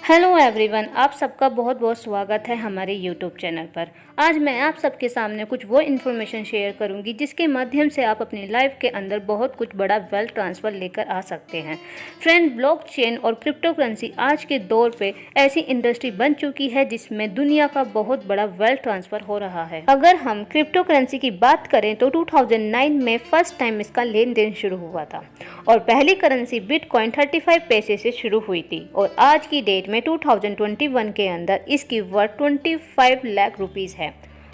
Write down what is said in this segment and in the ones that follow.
Hello everyone, आप सबका बहुत बहुत स्वागत है हमारे यूट्यूब चैनल पर। आज मैं आप सबके सामने कुछ वो इन्फॉर्मेशन शेयर करूंगी जिसके माध्यम से आप अपनी लाइफ के अंदर बहुत कुछ बड़ा वेल्थ ट्रांसफ़र लेकर आ सकते हैं। फ्रेंड, ब्लॉकचेन और क्रिप्टो करेंसी आज के दौर पे ऐसी इंडस्ट्री बन चुकी है जिसमें दुनिया का बहुत बड़ा वेल्थ ट्रांसफ़र हो रहा है। अगर हम क्रिप्टो करेंसी की बात करें तो 2009 में फर्स्ट टाइम इसका लेन देन शुरू हुआ था और पहली करेंसी बिटकॉइन 35 पैसे से शुरू हुई थी और आज की डेट में 2021 के अंदर इसकी वर्थ 25 लाख रुपीस है।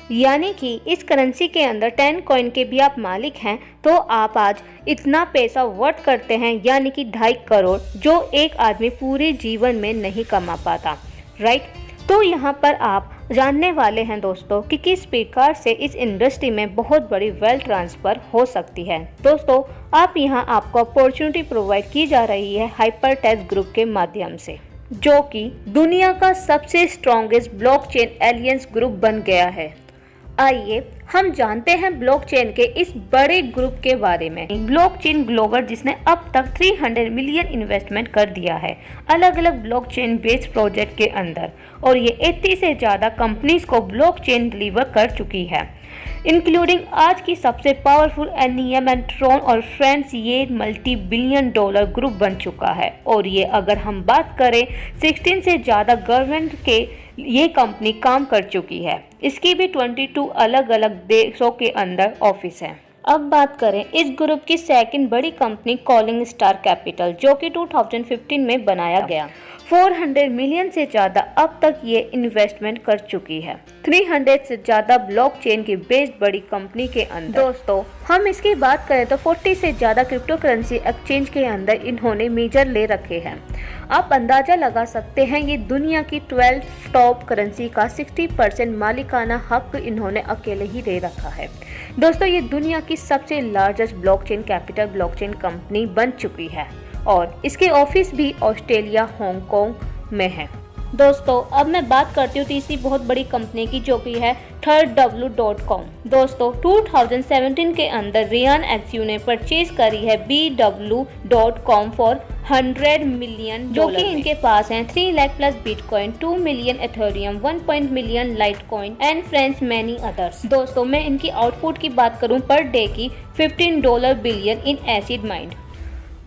यानी कि इस करेंसी के अंदर 10 कॉइन के भी आप मालिक हैं तो आप आज इतना पैसा वर्थ करते हैं, यानी कि 2.5 करोड़, जो एक आदमी पूरे जीवन में नहीं कमा पाता, राइट। तो यहाँ पर आप जानने वाले हैं दोस्तों कि किस प्रकार से इस इंडस्ट्री में बहुत बड़ी वेल्थ ट्रांसफ़र हो सकती है। दोस्तों, आप यहाँ आपको अपॉर्चुनिटी प्रोवाइड की जा रही है हाइपरटेक्स ग्रुप के माध्यम से, जो कि दुनिया का सबसे स्ट्रॉन्गेस्ट ब्लॉकचेन एलियंस ग्रुप बन गया है। आइए हम जानते हैं ब्लॉकचेन के इस बड़े ग्रुप के बारे में। ब्लॉकचेन ग्लोबल, जिसने अब तक 300 मिलियन इन्वेस्टमेंट कर दिया है अलग अलग ब्लॉकचेन बेस्ड प्रोजेक्ट के अंदर, और ये 80 से ज़्यादा कंपनीज को ब्लॉकचेन डिलीवर कर चुकी है, इंक्लूडिंग आज की सबसे पावरफुल एनियम एंड ट्रॉन। और फ्रेंड्स, ये मल्टी बिलियन डॉलर ग्रुप बन चुका है और ये अगर हम बात करें 16 से ज़्यादा गवर्नमेंट के ये कंपनी काम कर चुकी है। इसकी भी 22 अलग अलग देशों के अंदर ऑफिस है। अब बात करें इस ग्रुप की सेकंड बड़ी कंपनी कॉलिंग स्टार कैपिटल, जो कि 2015 में बनाया गया। 400 मिलियन से ज़्यादा अब तक ये इन्वेस्टमेंट कर चुकी है 300 से ज़्यादा ब्लॉकचेन की बेस्ड बड़ी कंपनी के अंदर। दोस्तों, हम इसकी बात करें तो 40 से ज़्यादा क्रिप्टो करेंसी एक्सचेंज के अंदर इन्होंने मेजर ले रखे हैं। आप अंदाज़ा लगा सकते हैं ये दुनिया की 12 टॉप करेंसी का 60% मालिकाना हक इन्होंने अकेले ही ले रखा है। दोस्तों, ये दुनिया की सबसे largest blockchain capital blockchain company बन चुकी है और इसके ऑफिस भी ऑस्ट्रेलिया, हांगकांग में है। दोस्तों, अब मैं बात करती हूँ तीसरी बहुत बड़ी कंपनी की, जो कि है thirdw.com। दोस्तों, 2017 के अंदर रियान एक्सियो ने परचेज करी है bw.com फॉर 100 मिलियन, जो कि इनके पास हैं 3 lakh plus bitcoin, 2 million Ethereum, 1 million Litecoin and friends many others. दोस्तों, मैं इनकी आउटपुट की बात करूं पर डे की $15 बिलियन इन एसिड माइंड।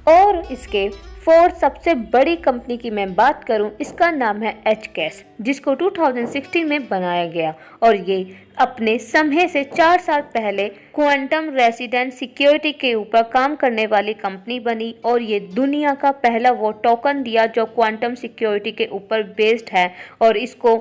और इसके फोर्थ सबसे बड़ी कंपनी की मैं बात करूं, इसका नाम है HCAS, जिसको 2016 में बनाया गया और ये अपने समय से 4 साल पहले क्वांटम रेसिडेंट सिक्योरिटी के ऊपर काम करने वाली कंपनी बनी और ये दुनिया का पहला वो टोकन दिया जो क्वांटम सिक्योरिटी के ऊपर बेस्ड है और इसको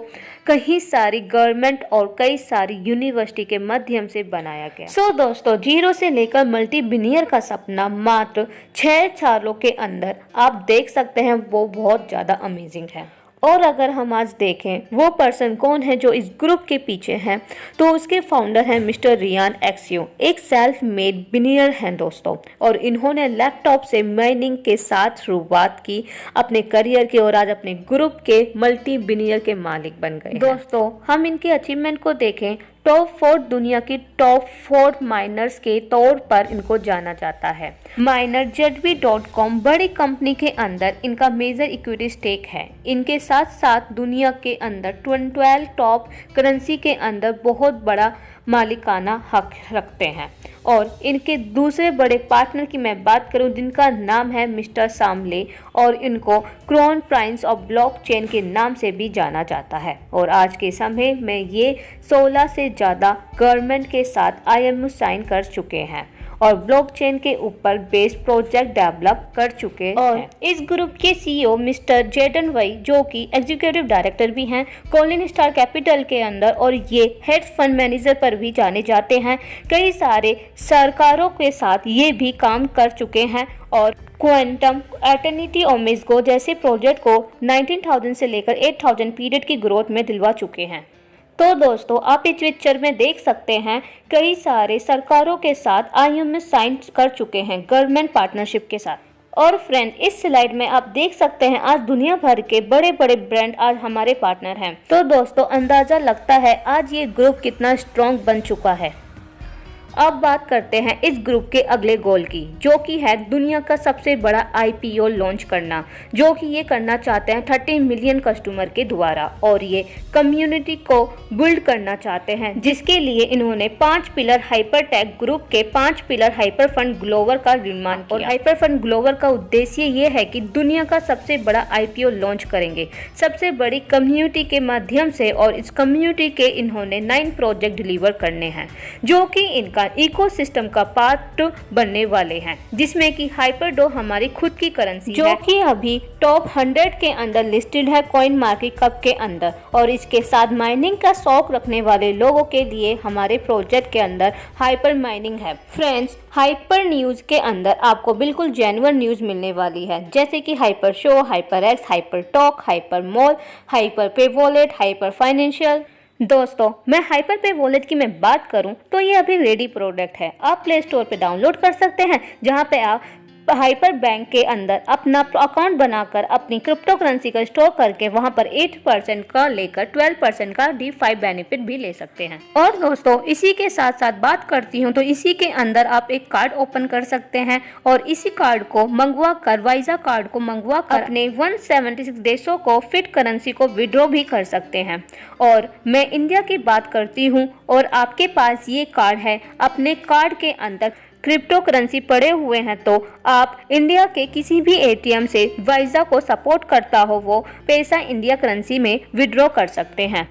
कई सारी गवर्नमेंट और कई सारी यूनिवर्सिटी के माध्यम से बनाया गया। सो दोस्तों, जीरो से लेकर मल्टी बिलियनियर का सपना मात्र 6 सालों के अंदर आप देख सकते हैं, वो बहुत ज़्यादा अमेजिंग है। और अगर हम आज देखें वो पर्सन कौन है जो इस ग्रुप के पीछे हैं, तो उसके फाउंडर हैं मिस्टर रियान एक्सियो, एक सेल्फ मेड बिलियनियर हैं दोस्तों, और इन्होंने लैपटॉप से माइनिंग के साथ शुरुआत की अपने करियर की और आज अपने ग्रुप के मल्टी बिलियनियर के मालिक बन गए। दोस्तों, हम इनके अचीवमेंट को देखें, टॉप 4 दुनिया की टॉप 4 माइनर्स के तौर पर इनको जाना जाता है। माइनर ZB.com बड़ी कंपनी के अंदर इनका मेजर इक्विटी स्टेक है। इनके साथ साथ दुनिया के अंदर 12 टॉप करेंसी के अंदर बहुत बड़ा मालिकाना हक रखते हैं। और इनके दूसरे बड़े पार्टनर की मैं बात करूं, जिनका नाम है मिस्टर सामले, और इनको क्राउन प्राइंस ऑफ ब्लॉकचेन के नाम से भी जाना जाता है। और आज के समय में ये 16 से ज़्यादा गवर्नमेंट के साथ IMU साइन कर चुके हैं और ब्लॉकचेन के ऊपर बेस्ड प्रोजेक्ट डेवलप कर चुके हैं। और इस ग्रुप के CEO मिस्टर जेडन वई, जो कि एग्जीक्यूटिव डायरेक्टर भी हैं कॉलिन स्टार कैपिटल के अंदर, और ये हेड फंड मैनेजर पर भी जाने जाते हैं। कई सारे सरकारों के साथ ये भी काम कर चुके हैं और क्वांटम एटर्निटी और मिसगो जैसे प्रोजेक्ट को 19,000 से लेकर 8,000 पीरियड की ग्रोथ में दिलवा चुके हैं। तो दोस्तों, आप इस पिक्चर में देख सकते हैं कई सारे सरकारों के साथ IMU साइन कर चुके हैं गवर्नमेंट पार्टनरशिप के साथ। और फ्रेंड, इस स्लाइड में आप देख सकते हैं आज दुनिया भर के बड़े बड़े ब्रांड आज हमारे पार्टनर हैं। तो दोस्तों, अंदाज़ा लगता है आज ये ग्रुप कितना स्ट्रॉन्ग बन चुका है। अब बात करते हैं इस ग्रुप के अगले गोल की, जो कि है दुनिया का सबसे बड़ा आईपीओ लॉन्च करना, जो कि ये करना चाहते हैं 30 मिलियन कस्टमर के द्वारा, और ये कम्युनिटी को बिल्ड करना चाहते हैं, जिसके लिए इन्होंने 5 पिलर हाइपरटेक ग्रुप के 5 पिलर हाइपर फंड ग्लोबल का निर्माण किया। और हाइपर फंड ग्लोबल का उद्देश्य ये है कि दुनिया का सबसे बड़ा आईपीओ लॉन्च करेंगे सबसे बड़ी कम्युनिटी के माध्यम से, और इस कम्युनिटी के इन्होंने 9 प्रोजेक्ट डिलीवर करने हैं, जो कि इनका इकोसिस्टम का पार्ट बनने वाले हैं, जिसमें कि हाइपरडो हमारी खुद की करेंसी जो कि अभी टॉप 100 के अंदर लिस्टेड है कॉइन मार्केट कैप के अंदर। और इसके साथ माइनिंग का शौक रखने वाले लोगों के लिए हमारे प्रोजेक्ट के अंदर हाइपर माइनिंग है। फ्रेंड्स, हाइपर न्यूज के अंदर आपको बिल्कुल जेन्युइन न्यूज मिलने वाली है, जैसे कि hyper show, hyper x, hyper talk, hyper mall, hyper पे वॉलेट, हाइपर फाइनेंशियल। दोस्तों, मैं हाइपर पे वॉलेट की मैं बात करूं तो ये अभी रेडी प्रोडक्ट है, आप प्ले स्टोर पे डाउनलोड कर सकते हैं, जहां पे आप हाइपर बैंक के अंदर अपना अकाउंट बनाकर अपनी क्रिप्टो करेंसी का स्टोर करके वहां पर 8% का लेकर 12% का D5 बेनिफिट भी ले सकते हैं। और दोस्तों, इसी के साथ साथ बात करती हूं तो इसी के अंदर आप एक कार्ड ओपन कर सकते हैं, और इसी कार्ड को मंगवा कर वाइजा कार्ड को मंगवा कर अपने 176 देशों को फिट करेंसी को विड्रॉ भी कर सकते हैं। और मैं इंडिया की बात करती हूँ, और आपके पास ये कार्ड है, अपने कार्ड के अंदर क्रिप्टो करेंसी पड़े हुए हैं, तो आप इंडिया के किसी भी एटीएम से वाइजा को सपोर्ट करता हो वो पैसा इंडिया करेंसी में विड्रॉ कर सकते हैं।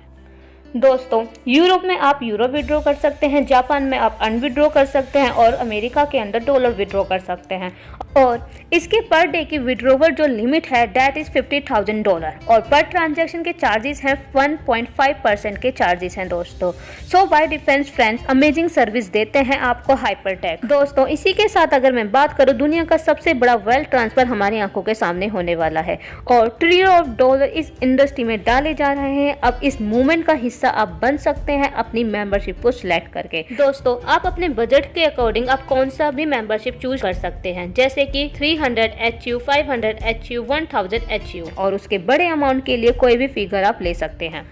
दोस्तों, यूरोप में आप यूरो विड्रॉ कर सकते हैं, जापान में आप अनविड्रॉ कर सकते हैं, और अमेरिका के अंदर डॉलर विड्रॉ कर सकते हैं। और इसके पर डे की विड्रॉवल जो लिमिट है दैट इज $50,000, और पर ट्रांजैक्शन के चार्जेस हैं 1.5% के चार्जेस हैं दोस्तों। So by defence friends, amazing service देते हैं आपको हाइपरटेक। दोस्तों, इसी के साथ अगर मैं बात करूं, दुनिया का सबसे बड़ा वेल्थ ट्रांसफर हमारी आंखों के सामने होने वाला है, और ट्रिलियन ऑफ डॉलर इस इंडस्ट्री में डाले जा रहे हैं। अब इस मूवमेंट का हिस्सा आप बन सकते हैं अपनी मेंबरशिप को सिलेक्ट करके। दोस्तों, आप अपने बजट के अकॉर्डिंग आप कौन सा भी मेंबरशिप चूज कर सकते हैं, जैसे कि 300 HU, 500 HU, 1000 HU, और उसके बड़े अमाउंट के लिए कोई भी फिगर आप ले सकते हैं।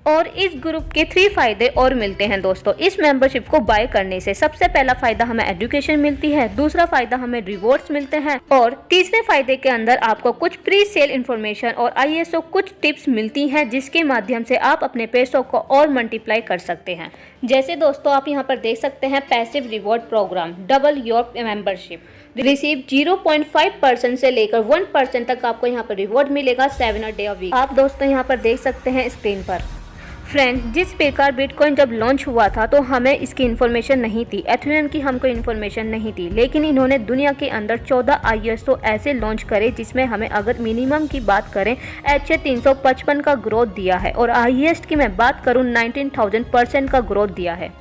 और इस ग्रुप के 3 फायदे और मिलते हैं दोस्तों इस मेंबरशिप को बाय करने से। सबसे पहला फायदा हमें एजुकेशन मिलती है, दूसरा फायदा हमें रिवॉर्ड्स मिलते हैं, और तीसरे फायदे के अंदर आपको कुछ प्री सेल इन्फॉर्मेशन और ISO कुछ टिप्स मिलती हैं, जिसके माध्यम से आप अपने पैसों को और मल्टीप्लाई कर सकते हैं। जैसे दोस्तों, आप यहाँ पर देख सकते हैं passive reward program, double your membership, receive 0.5% से लेकर 1% तक आपको यहाँ पर रिवॉर्ड मिलेगा 7 डे अ वीक। आप दोस्तों यहाँ पर देख सकते हैं स्क्रीन पर। फ्रेंड्स, जिस प्रकार बिटकॉइन जब लॉन्च हुआ था तो हमें इसकी इन्फॉर्मेशन नहीं थी, एथेरियम की हमको इन्फॉर्मेशन नहीं थी, लेकिन इन्होंने दुनिया के अंदर 14 ISO ऐसे लॉन्च करे जिसमें हमें अगर मिनिमम की बात करें HA355 का ग्रोथ दिया है, और हाईएस्ट की मैं बात करूं 19,000% का ग्रोथ दिया है।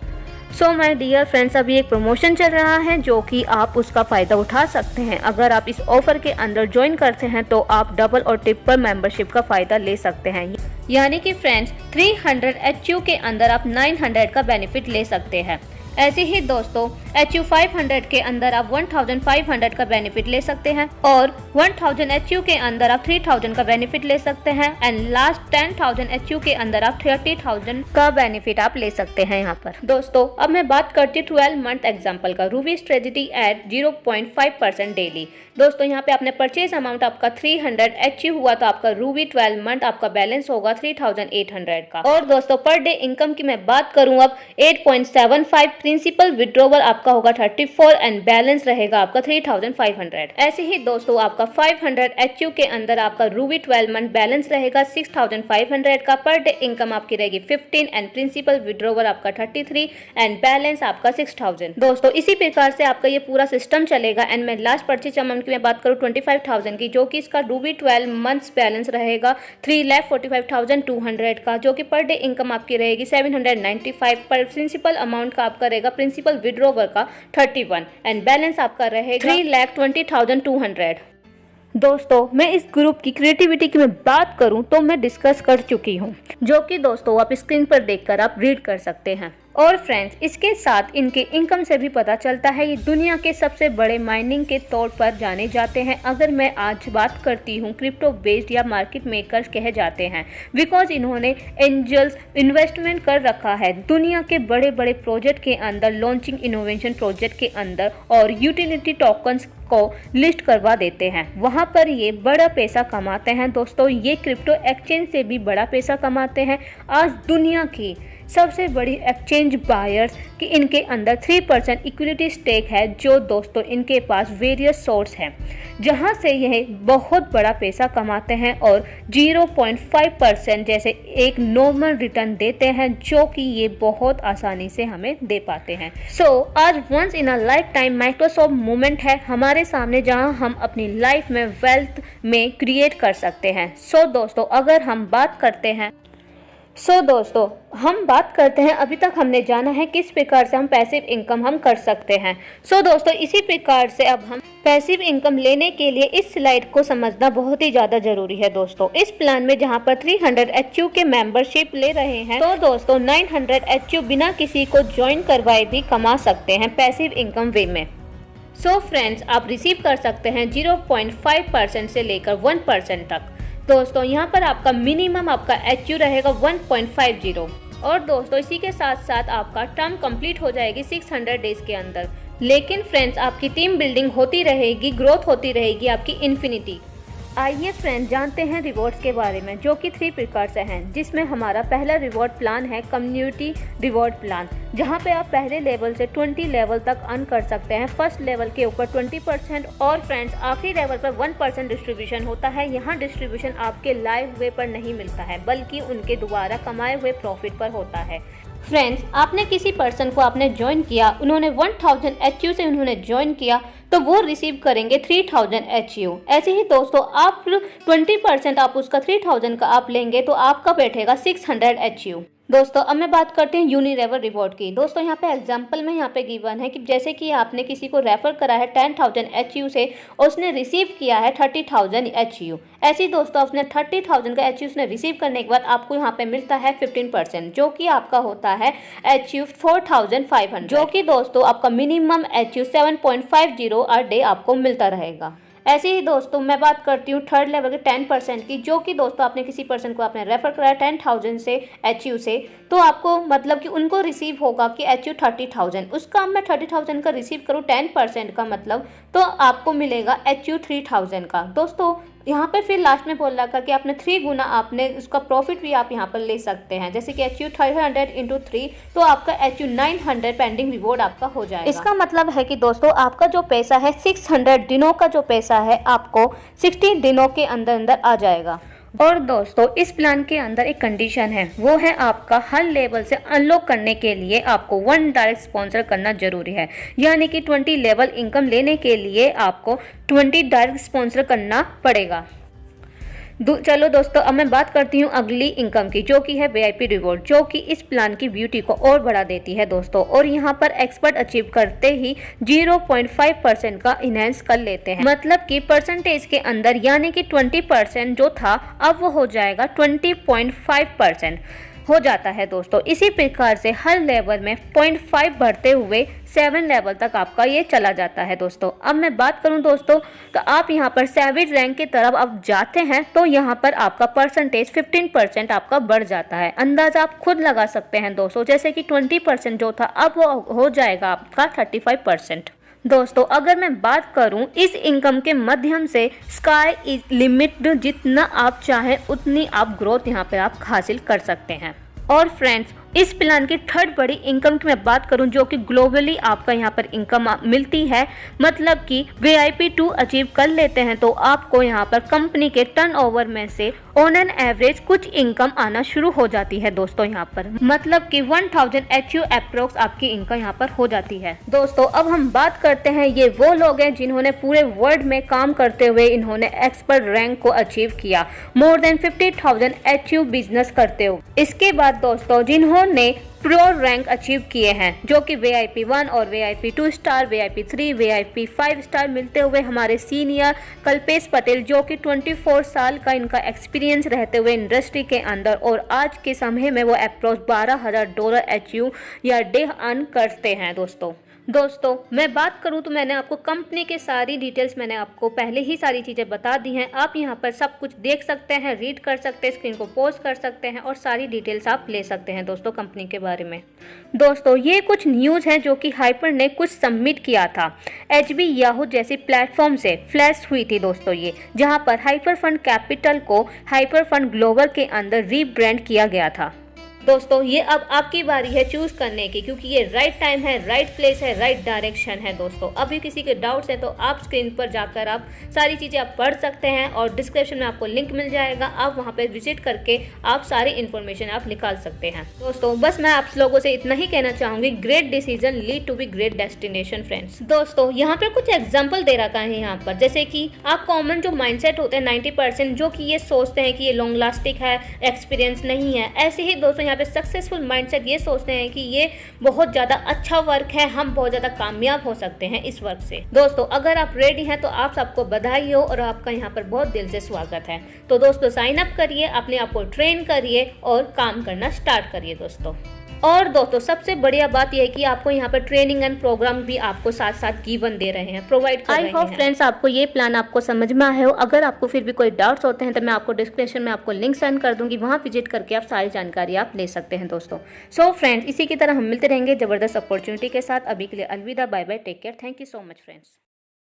सो माय डियर फ्रेंड्स, अभी एक प्रमोशन चल रहा है जो कि आप उसका फ़ायदा उठा सकते हैं। अगर आप इस ऑफर के अंदर ज्वाइन करते हैं तो आप डबल और ट्रिपल मेंबरशिप का फ़ायदा ले सकते हैं, यानी कि फ्रेंड्स 300 HU के अंदर आप 900 का बेनिफिट ले सकते हैं। ऐसे ही दोस्तों HU 500 के अंदर आप 1500 का बेनिफिट ले सकते हैं, और 1000 HU के अंदर आप 3000 का बेनिफिट ले सकते हैं, एंड लास्ट 10,000 HU के अंदर आप 30,000 का बेनिफिट आप ले सकते हैं यहाँ पर। दोस्तों, अब मैं बात करती हूँ 12 मंथ एग्जाम्पल का, रूबी स्ट्रेटजी एट 0.5% डेली। दोस्तों, यहाँ पे आपने परचेज अमाउंट आपका 300 HU हुआ तो आपका रूबी 12 मंथ आपका बैलेंस होगा 3,800 का। और दोस्तों, पर डे इनकम की मैं बात करूँ अब 8.75, प्रिंसिपल विड्रॉवल आपका होगा 34, एंड बैलेंस रहेगा आपका 3,500। ऐसे ही दोस्तों, आपका 500 HU के अंदर आपका रूबी 12 मंथ बैलेंस रहेगा 6,500 का, पर डे इनकम आपकी रहेगी 15, एंड प्रिंसिपल विड्रॉवल आपका 33, एंड बैलेंस आपका 6,000। दोस्तों, इसी प्रकार से आपका ये पूरा सिस्टम चलेगा। एंड मैं लास्ट परचेज अमाउंट की मैं बात करूँ 25,000 की, जो कि इसका रूबी 12 मंथ्स बैलेंस रहेगा 3,45,200 का, जो कि पर डे इनकम आपकी रहेगी 795, पर प्रिंसिपल अमाउंट का आपका रहेगा प्रिंसिपल विड्रॉवल का 31, एंड बैलेंस आपका रहेगा 3,20,200। दोस्तों, मैं इस ग्रुप की क्रिएटिविटी की मैं बात करूं तो मैं डिस्कस कर चुकी हूं, जो कि दोस्तों आप स्क्रीन पर देखकर आप रीड कर सकते हैं। और फ्रेंड्स, इसके साथ इनके इनकम से भी पता चलता है ये दुनिया के सबसे बड़े माइनिंग के तौर पर जाने जाते हैं। अगर मैं आज बात करती हूँ क्रिप्टो बेस्ड या मार्केट मेकर्स कहे जाते हैं, बिकॉज इन्होंने एंजल्स इन्वेस्टमेंट कर रखा है दुनिया के बड़े बड़े प्रोजेक्ट के अंदर, लॉन्चिंग इनोवेशन प्रोजेक्ट के अंदर, और यूटिलिटी टोकन्स को लिस्ट करवा देते हैं। वहां पर ये बड़ा पैसा कमाते हैं दोस्तों। ये क्रिप्टो एक्सचेंज से भी बड़ा पैसा कमाते हैं। आज दुनिया की सबसे बड़ी एक्सचेंज बायर्स कि इनके अंदर 3% इक्विटी स्टेक है, जो दोस्तों इनके पास वेरियस सोर्स हैं जहां से यह बहुत बड़ा पैसा कमाते हैं और 0.5% जैसे एक नॉर्मल रिटर्न देते हैं, जो कि ये बहुत आसानी से हमें दे पाते हैं। आज once in a life time Microsoft movement है हमारे सामने, जहां हम अपनी लाइफ में वेल्थ में क्रिएट कर सकते हैं। दोस्तों अगर हम बात करते हैं अभी तक हमने जाना है किस प्रकार से हम पैसिव इनकम हम कर सकते हैं। दोस्तों इसी प्रकार से अब हम पैसिव इनकम लेने के लिए इस स्लाइड को समझना बहुत ही ज़्यादा जरूरी है दोस्तों। इस प्लान में जहां पर 300 HU के मेंबरशिप ले रहे हैं, तो दोस्तों 900 HU बिना किसी को ज्वाइन करवाए भी कमा सकते हैं पैसिव इनकम वे में। फ्रेंड्स, आप रिसीव कर सकते हैं 0.5% से लेकर 1% तक। दोस्तों यहाँ पर आपका मिनिमम आपका HU रहेगा 1.50, और दोस्तों इसी के साथ साथ आपका टर्म कंप्लीट हो जाएगी 600 डेज के अंदर। लेकिन फ्रेंड्स, आपकी टीम बिल्डिंग होती रहेगी, ग्रोथ होती रहेगी आपकी इन्फिनिटी। आइए फ्रेंड्स जानते हैं रिवॉर्ड्स के बारे में, जो कि 3 प्रकार से हैं, जिसमें हमारा पहला रिवॉर्ड प्लान है कम्युनिटी रिवॉर्ड प्लान, जहां पे आप पहले लेवल से 20 लेवल तक अर्न कर सकते हैं। फर्स्ट लेवल के ऊपर 20%, और फ्रेंड्स आखिरी लेवल पर 1% डिस्ट्रीब्यूशन होता है। यहाँ डिस्ट्रीब्यूशन आपके लाइव वे पर नहीं मिलता है, बल्कि उनके दोबारा कमाए हुए प्रॉफिट पर होता है। फ्रेंड्स, आपने किसी पर्सन को आपने ज्वाइन किया, उन्होंने 1000 HU से उन्होंने ज्वाइन किया, तो वो रिसीव करेंगे 3000 HU। ऐसे ही दोस्तों आप 20% आप उसका 3000 का आप लेंगे तो आपका बैठेगा 600 HU। दोस्तों अब मैं बात करते हैं यूनिरेफर रिवॉर्ड की। दोस्तों यहाँ पे एग्जांपल में यहाँ पे गिवन है कि जैसे कि आपने किसी को रेफर करा है 10,000 HU से, उसने रिसीव किया है 30,000 HU। ऐसे ही दोस्तों अपने 30,000 का HU उसने रिसीव करने के बाद आपको यहाँ पे मिलता है 15%, जो कि आपका होता है HU 4,500, जो कि दोस्तों आपका मिनिमम HU 7.50 अ डे आपको मिलता रहेगा। ऐसे ही दोस्तों मैं बात करती हूँ थर्ड लेवल के 10% की, जो कि दोस्तों आपने किसी पर्सन को आपने रेफर कराया 10,000 से HU से, तो आपको मतलब कि उनको रिसीव होगा कि HU 30,000। उसका मैं 30,000 का रिसीव करूँ 10% का मतलब, तो आपको मिलेगा HU 3,000 का। दोस्तों यहाँ पे फिर लास्ट में बोल रहा था कि आपने 3 गुना आपने उसका प्रॉफिट भी आप यहाँ पर ले सकते हैं, जैसे कि HU 300 × 3, तो आपका HU 900 पेंडिंग रिवॉर्ड आपका हो जाएगा। इसका मतलब है कि दोस्तों आपका जो पैसा है 600 दिनों का जो पैसा है आपको 60 दिनों के अंदर अंदर आ जाएगा। और दोस्तों इस प्लान के अंदर एक कंडीशन है, वो है आपका हर लेवल से अनलॉक करने के लिए आपको 1 डायरेक्ट स्पॉन्सर करना जरूरी है। यानी कि 20 लेवल इनकम लेने के लिए आपको 20 डायरेक्ट स्पॉन्सर करना पड़ेगा। चलो दोस्तों अब मैं बात करती हूँ अगली इनकम की, जो कि है VIP रिवॉर्ड, जो कि इस प्लान की ब्यूटी को और बढ़ा देती है दोस्तों। और यहाँ पर एक्सपर्ट अचीव करते ही 0.5% का इनहेंस कर लेते हैं, मतलब कि परसेंटेज के अंदर, यानी कि 20% जो था अब वो हो जाएगा 20.5% हो जाता है दोस्तों। इसी प्रकार से हर लेवल में 0.5 बढ़ते हुए 7 लेवल तक आपका ये चला जाता है दोस्तों। अब मैं बात करूं दोस्तों, तो आप यहाँ पर सैविज रैंक की तरफ आप जाते हैं तो यहाँ पर आपका परसेंटेज 15% आपका बढ़ जाता है। अंदाजा आप खुद लगा सकते हैं दोस्तों, जैसे कि 20% जो था अब वो हो जाएगा आपका 35%। दोस्तों अगर मैं बात करूं इस इनकम के माध्यम से स्काई इज लिमिट, जितना आप चाहें उतनी आप ग्रोथ यहाँ पे आप हासिल कर सकते हैं। और फ्रेंड्स इस प्लान की थर्ड बड़ी इनकम की मैं बात करूं, जो कि ग्लोबली आपका यहाँ पर इनकम मिलती है, मतलब कि VIP 2 अचीव कर लेते हैं तो आपको यहाँ पर कंपनी के टर्नओवर में से ऑन एन एवरेज कुछ इनकम आना शुरू हो जाती है दोस्तों। यहाँ पर मतलब कि 1000 HU अप्रोक्स आपकी इनकम यहाँ पर हो जाती है। दोस्तों अब हम बात करते हैं, ये वो लोग हैं जिन्होंने पूरे वर्ल्ड में काम करते हुए इन्होंने एक्सपर्ट रैंक को अचीव किया, मोर देन 50,000 HU बिजनेस करते हुए। इसके बाद दोस्तों जिन्होंने जिन्होंने प्रो रैंक अचीव किए हैं, जो कि VIP 1 और VIP 2 star, VIP 3, VIP 5 star मिलते हुए हमारे सीनियर कल्पेश पटेल, जो कि 24 साल का इनका एक्सपीरियंस रहते हुए इंडस्ट्री के अंदर, और आज के समय में वो अप्रोक्स $12,000 एचयू या डे अर्न करते हैं। दोस्तों मैं बात करूं तो मैंने आपको कंपनी के सारी डिटेल्स मैंने आपको पहले ही सारी चीज़ें बता दी हैं। आप यहां पर सब कुछ देख सकते हैं, रीड कर सकते हैं, स्क्रीन को पॉज कर सकते हैं और सारी डिटेल्स आप ले सकते हैं दोस्तों कंपनी के बारे में। दोस्तों ये कुछ न्यूज़ हैं जो कि हाइपर ने कुछ सबमिट किया था HB याहू जैसी प्लेटफॉर्म से फ्लैश हुई थी दोस्तों ये, जहां पर हाइपर फंड कैपिटल को हाइपर फंड ग्लोबल के अंदर रीब्रांड किया गया था। दोस्तों ये अब आपकी बारी है चूज करने की, क्योंकि ये राइट टाइम है, राइट प्लेस है, राइट डायरेक्शन है दोस्तों। अभी किसी के डाउट्स हैं तो आप स्क्रीन पर जाकर आप सारी चीज़ें आप पढ़ सकते हैं और डिस्क्रिप्शन में आपको लिंक मिल जाएगा, आप वहां पर विजिट करके आप सारी इन्फॉर्मेशन आप निकाल सकते हैं। दोस्तों बस मैं आप लोगों से इतना ही कहना चाहूंगी, great decision lead to be great destination friends. दोस्तों यहाँ पर कुछ एग्जाम्पल दे रखा है यहाँ पर, जैसे कि आप कॉमन जो माइंडसेट होते हैं 90% जो कि ये सोचते हैं कि ये लॉन्ग लास्टिक है, एक्सपीरियंस नहीं है, ऐसे ही दोस्तों पे सक्सेसफुल माइंडसेट ये सोचते हैं कि ये बहुत ज़्यादा अच्छा वर्क है, हम बहुत ज़्यादा कामयाब हो सकते हैं इस वर्क से। दोस्तों अगर आप रेडी हैं तो आप सबको बधाई हो और आपका यहाँ पर बहुत दिल से स्वागत है। तो दोस्तों साइन अप करिए, अपने आप को ट्रेन करिए और काम करना स्टार्ट करिए दोस्तों। और दोस्तों सबसे बढ़िया बात यह है कि आपको यहाँ पर ट्रेनिंग एंड प्रोग्राम भी आपको साथ साथ गिवन दे रहे हैं, प्रोवाइड कर रहे हैं। आई होप फ्रेंड्स आपको ये प्लान आपको समझ में आया हो। अगर आपको फिर भी कोई डाउट्स होते हैं तो मैं आपको डिस्क्रिप्शन में आपको लिंक सेंड कर दूंगी, वहाँ विजिट करके आप सारी जानकारी आप ले सकते हैं दोस्तों। सो फ्रेंड्स इसी की तरह हम मिलते रहेंगे जबरदस्त अपॉर्चुनिटी के साथ। अभी के लिए अलविदा, bye bye, take care, thank you so much friends.